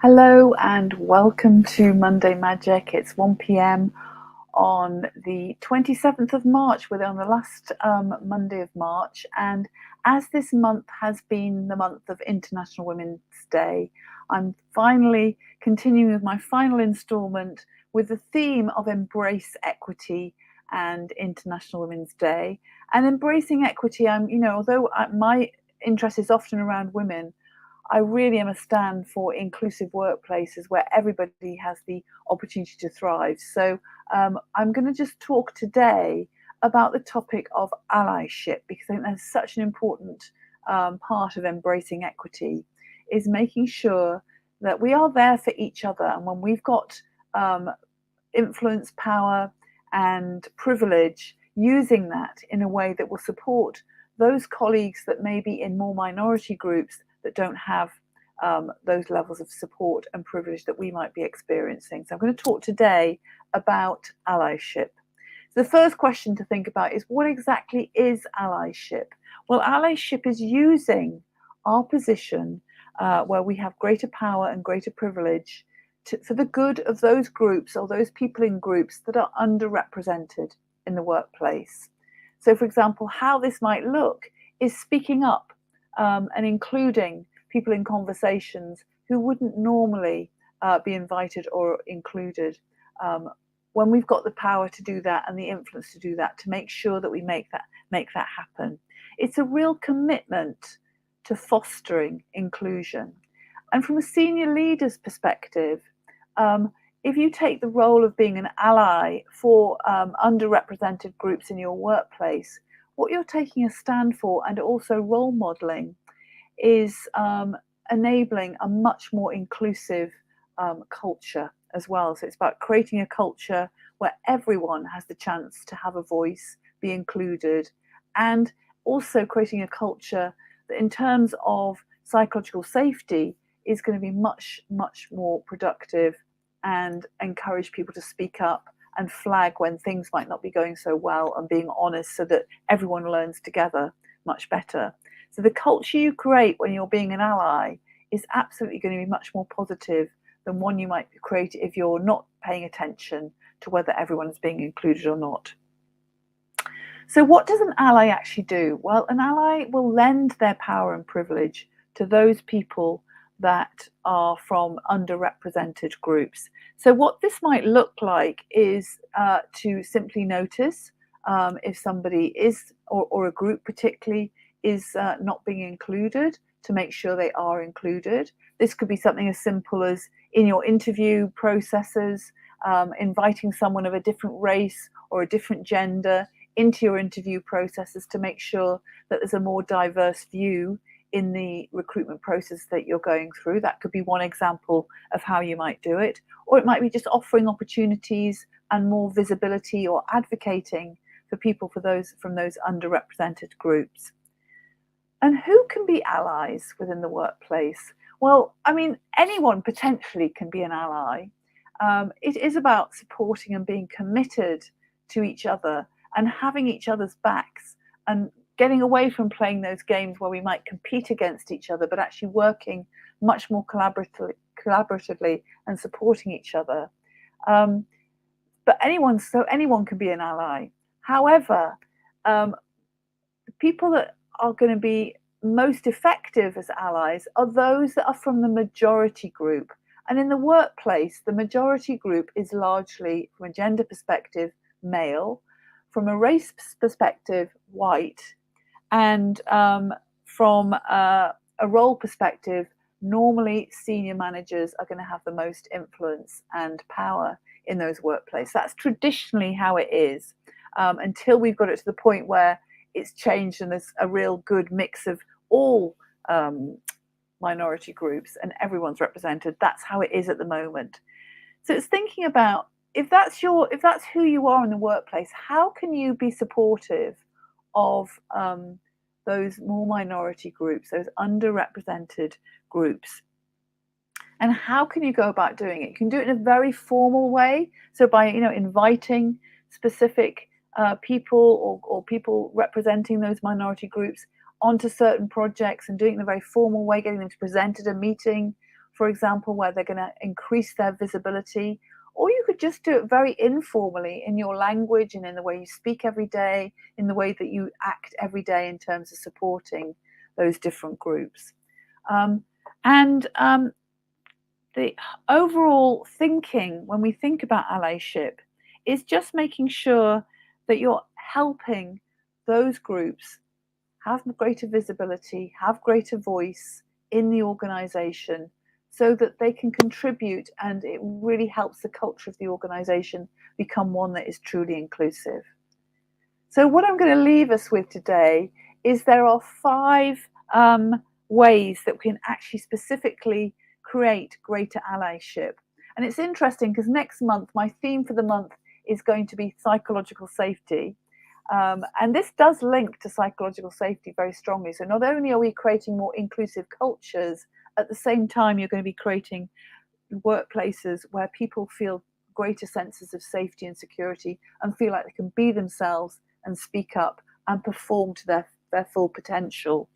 Hello and welcome to Monday Magic. It's 1 p.m. on the 27th of March. We're on the last Monday of March, and as this month has been the month of International Women's Day, I'm finally continuing with my final instalment with the theme of Embrace Equity and International Women's Day. And embracing equity, although my interest is often around women, I really am a stand for inclusive workplaces where everybody has the opportunity to thrive. So I'm going to just talk today about the topic of allyship, because I think that's such an important part of embracing equity, is making sure that we are there for each other. And when we've got influence, power, and privilege, using that in a way that will support those colleagues that may be in more minority groups that don't have those levels of support and privilege that we might be experiencing. So I'm going to talk today about allyship. So the first question to think about is, what exactly is allyship? Well, allyship is using our position where we have greater power and greater privilege for the good of those groups or those people in groups that are underrepresented in the workplace. So, for example, how this might look is speaking up and including people in conversations who wouldn't normally be invited or included. When we've got the power to do that and the influence to do that, to make sure that we make that happen. It's a real commitment to fostering inclusion. And from a senior leader's perspective, if you take the role of being an ally for underrepresented groups in your workplace, what you're taking a stand for and also role modeling is enabling a much more inclusive culture as well. So it's about creating a culture where everyone has the chance to have a voice, be included, and also creating a culture that in terms of psychological safety is going to be much, much more productive and encourage people to speak up and flag when things might not be going so well, and being honest so that everyone learns together much better. So the culture you create when you're being an ally is absolutely going to be much more positive than one you might create if you're not paying attention to whether everyone is being included or not. So what does an ally actually do? Well, an ally will lend their power and privilege to those people that are from underrepresented groups. So what this might look like is to simply notice if somebody is, or a group particularly, is not being included, to make sure they are included. This could be something as simple as in your interview processes, inviting someone of a different race or a different gender into your interview processes to make sure that there's a more diverse view in the recruitment process that you're going through. That could be one example of how you might do it. Or it might be just offering opportunities and more visibility, or advocating for people from those underrepresented groups. And who can be allies within the workplace? Well, anyone potentially can be an ally. It is about supporting and being committed to each other and having each other's backs, and getting away from playing those games where we might compete against each other, but actually working much more collaboratively and supporting each other. But anyone can be an ally. However, people that are going to be most effective as allies are those that are from the majority group. And in the workplace, the majority group is largely, from a gender perspective, male, from a race perspective, white, and from a role perspective, normally senior managers are going to have the most influence and power in those workplaces. That's traditionally how it is, until we've got it to the point where it's changed and there's a real good mix of all minority groups and everyone's represented. That's how it is at the moment. So it's thinking about, if that's who you are in the workplace, how can you be supportive of those more minority groups, those underrepresented groups? And how can you go about doing it? You can do it in a very formal way. So by inviting specific people or people representing those minority groups onto certain projects and doing it in a very formal way, getting them to present at a meeting for example, where they're going to increase their visibility. Or you could just do it very informally in your language and in the way you speak every day, in the way that you act every day in terms of supporting those different groups. The overall thinking when we think about allyship is just making sure that you're helping those groups have greater visibility, have greater voice in the organization, so that they can contribute, and it really helps the culture of the organization become one that is truly inclusive. So what I'm going to leave us with today is there are 5 ways that we can actually specifically create greater allyship. And it's interesting because next month, my theme for the month is going to be psychological safety. And this does link to psychological safety very strongly. So not only are we creating more inclusive cultures, at the same time, you're going to be creating workplaces where people feel greater senses of safety and security and feel like they can be themselves and speak up and perform to their full potential.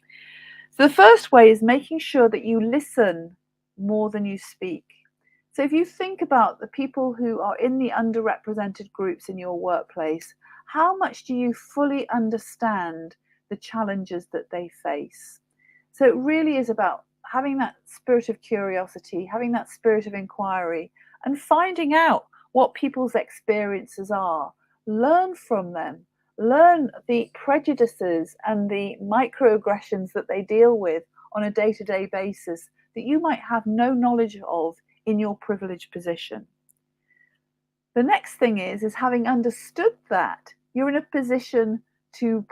So the first way is making sure that you listen more than you speak. So if you think about the people who are in the underrepresented groups in your workplace, how much do you fully understand the challenges that they face? So it really is about having that spirit of curiosity, having that spirit of inquiry, and finding out what people's experiences are. Learn from them. Learn the prejudices and the microaggressions that they deal with on a day-to-day basis that you might have no knowledge of in your privileged position. The next thing is having understood that, you're in a position to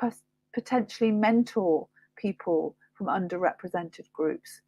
potentially mentor people from underrepresented groups.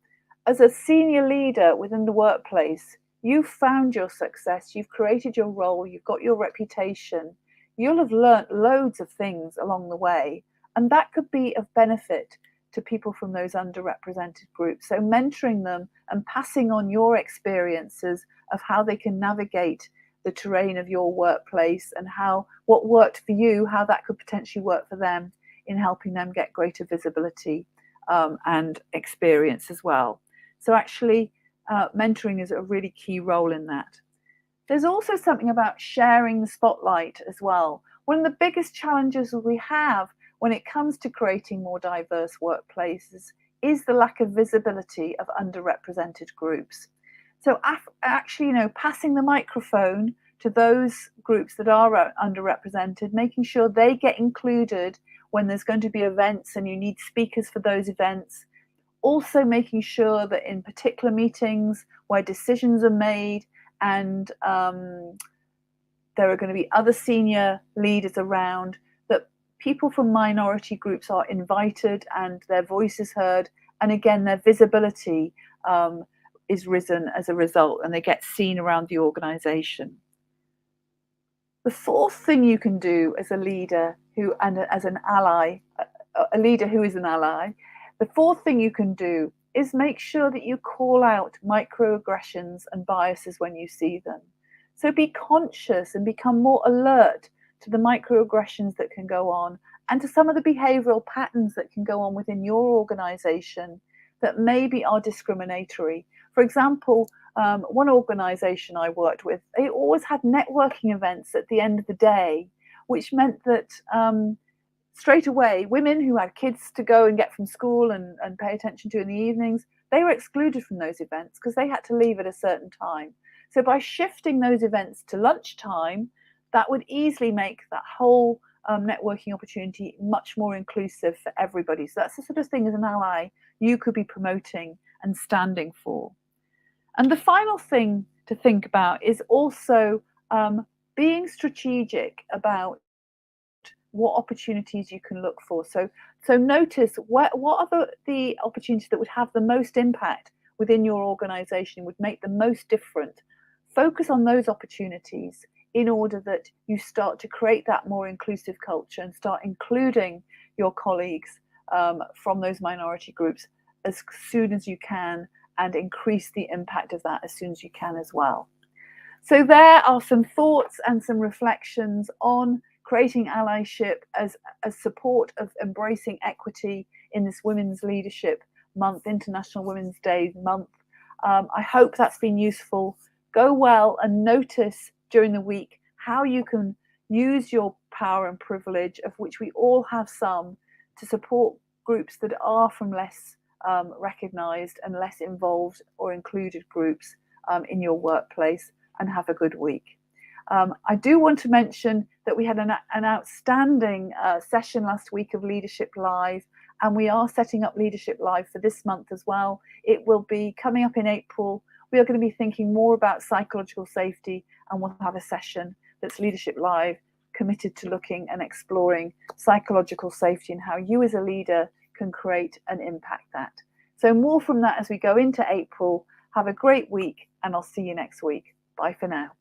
As a senior leader within the workplace, you've found your success, you've created your role, you've got your reputation, you'll have learnt loads of things along the way, and that could be of benefit to people from those underrepresented groups. So mentoring them and passing on your experiences of how they can navigate the terrain of your workplace and how what worked for you, how that could potentially work for them in helping them get greater visibility and experience as well. So actually, mentoring is a really key role in that. There's also something about sharing the spotlight as well. One of the biggest challenges we have when it comes to creating more diverse workplaces is the lack of visibility of underrepresented groups. So actually, passing the microphone to those groups that are underrepresented, making sure they get included when there's going to be events and you need speakers for those events. Also making sure that in particular meetings where decisions are made and there are going to be other senior leaders around, that people from minority groups are invited and their voice is heard, and again their visibility is risen as a result, and they get seen around the organization. The fourth thing you can do as a leader as an ally, a leader who is an ally, the fourth thing you can do is make sure that you call out microaggressions and biases when you see them. So be conscious and become more alert to the microaggressions that can go on and to some of the behavioral patterns that can go on within your organization that maybe are discriminatory. For example, one organization I worked with, they always had networking events at the end of the day, which meant that straight away, women who had kids to go and get from school and pay attention to in the evenings, they were excluded from those events because they had to leave at a certain time. So by shifting those events to lunchtime, that would easily make that whole networking opportunity much more inclusive for everybody. So that's the sort of thing as an ally you could be promoting and standing for. And the final thing to think about is also being strategic about what opportunities you can look for. So notice what are the opportunities that would have the most impact within your organization, would make the most difference. Focus on those opportunities in order that you start to create that more inclusive culture and start including your colleagues from those minority groups as soon as you can, and increase the impact of that as soon as you can as well. So there are some thoughts and some reflections on creating allyship as a support of embracing equity in this Women's Leadership Month, International Women's Day month. I hope that's been useful. Go well and notice during the week how you can use your power and privilege, of which we all have some, to support groups that are from less recognised and less involved or included groups in your workplace, and have a good week. I do want to mention that we had an outstanding session last week of Leadership Live, and we are setting up Leadership Live for this month as well. It will be coming up in April. We are going to be thinking more about psychological safety, and we'll have a session that's Leadership Live, committed to looking and exploring psychological safety and how you as a leader can create and impact that. So more from that as we go into April. Have a great week, and I'll see you next week. Bye for now.